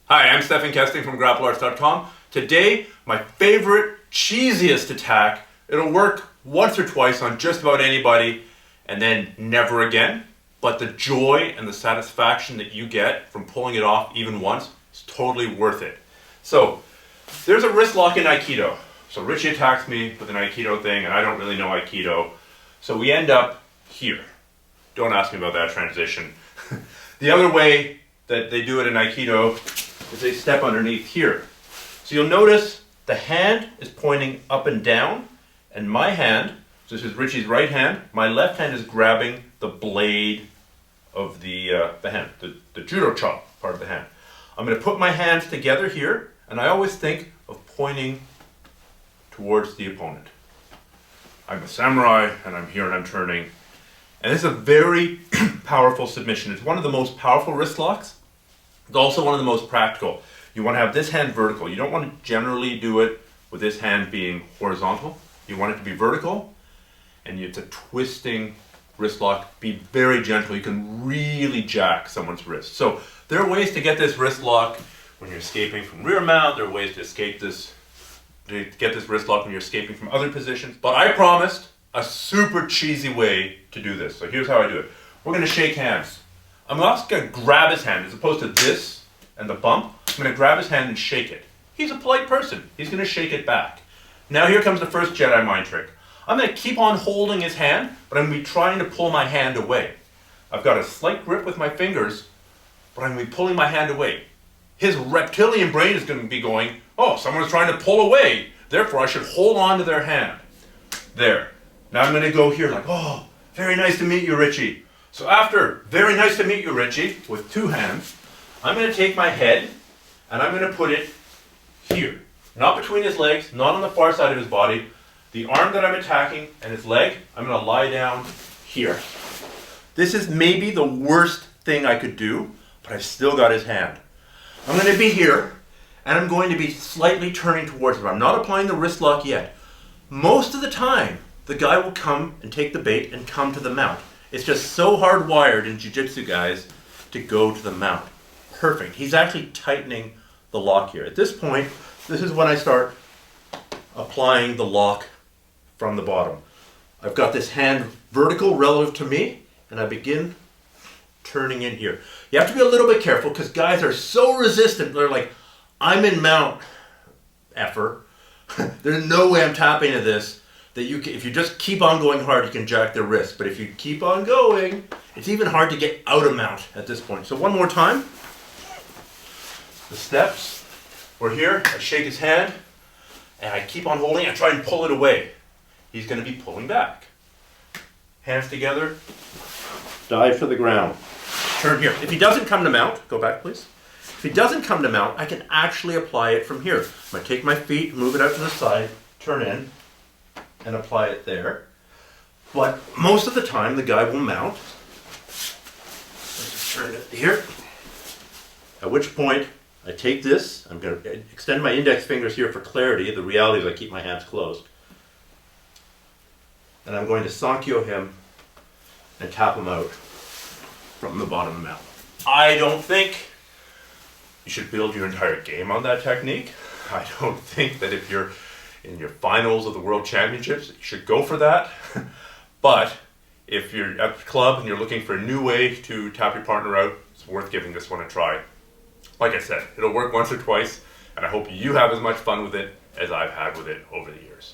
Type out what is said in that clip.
Hi, I'm Stephan Kesting from grapplearts.com. Today, my favorite, cheesiest attack. It'll work once or twice on just about anybody and then never again. But the joy and the satisfaction that you get from pulling it off even once is totally worth it. So, there's a wrist lock in Aikido. So Richie attacks me with an Aikido thing and I don't really know Aikido. So we end up here. Don't ask me about that transition. The other way that they do it in Aikido is they step underneath here. So you'll notice the hand is pointing up and down, and my hand, so this is Richie's right hand, my left hand is grabbing the blade of the hand, the judo chop part of the hand. I'm going to put my hands together here, and I always think of pointing towards the opponent. I'm a samurai, and I'm here and I'm turning. And this is a very powerful submission. It's one of the most powerful wrist locks. It's also one of the most practical. You want to have this hand vertical. You don't want to generally do it with this hand being horizontal. You want it to be vertical, and it's a twisting wrist lock. Be very gentle. You can really jack someone's wrist. So there are ways to get this wrist lock when you're escaping from rear mount. There are ways to get this wrist lock when you're escaping from other positions. But I promised a super cheesy way to do this. So here's how I do it. We're going to shake hands. I'm also going to grab his hand as opposed to this and the bump. I'm going to grab his hand and shake it. He's a polite person. He's going to shake it back. Now here comes the first Jedi mind trick. I'm going to keep on holding his hand, but I'm going to be trying to pull my hand away. I've got a slight grip with my fingers, but I'm going to be pulling my hand away. His reptilian brain is going to be going, oh, someone's trying to pull away, therefore I should hold on to their hand. There. Now I'm going to go here like, oh, very nice to meet you, Richie. So after, very nice to meet you, Richie, with two hands, I'm going to take my head and I'm going to put it here. Not between his legs, not on the far side of his body. The arm that I'm attacking and his leg, I'm going to lie down here. This is maybe the worst thing I could do, but I've still got his hand. I'm going to be here and I'm going to be slightly turning towards him. I'm not applying the wrist lock yet. Most of the time, the guy will come and take the bait and come to the mount. It's just so hardwired in jiu-jitsu, guys, to go to the mount. Perfect. He's actually tightening the lock here. At this point, this is when I start applying the lock from the bottom. I've got this hand vertical relative to me, and I begin turning in here. You have to be a little bit careful because guys are so resistant. They're like, I'm in mount, effer. There's no way I'm tapping to this. That if you just keep on going hard, you can jack their wrist. But if you keep on going, it's even hard to get out of mount at this point. So one more time. The steps. We're here. I shake his hand, and I keep on holding. I try and pull it away. He's going to be pulling back. Hands together. Dive to the ground. Turn here. If he doesn't come to mount, go back, please. If he doesn't come to mount, I can actually apply it from here. I'm going to take my feet, move it out to the side, turn in, and apply it there. But most of the time the guy will mount. Let's just turn it here. At which point I take this, I'm going to extend my index fingers here for clarity. The reality is I keep my hands closed. And I'm going to Sankyo him and tap him out from the bottom of the mount. I don't think you should build your entire game on that technique. I don't think that if you're in your finals of the World Championships, you should go for that. But if you're at the club and you're looking for a new way to tap your partner out, it's worth giving this one a try. Like I said, it'll work once or twice, and I hope you have as much fun with it as I've had with it over the years.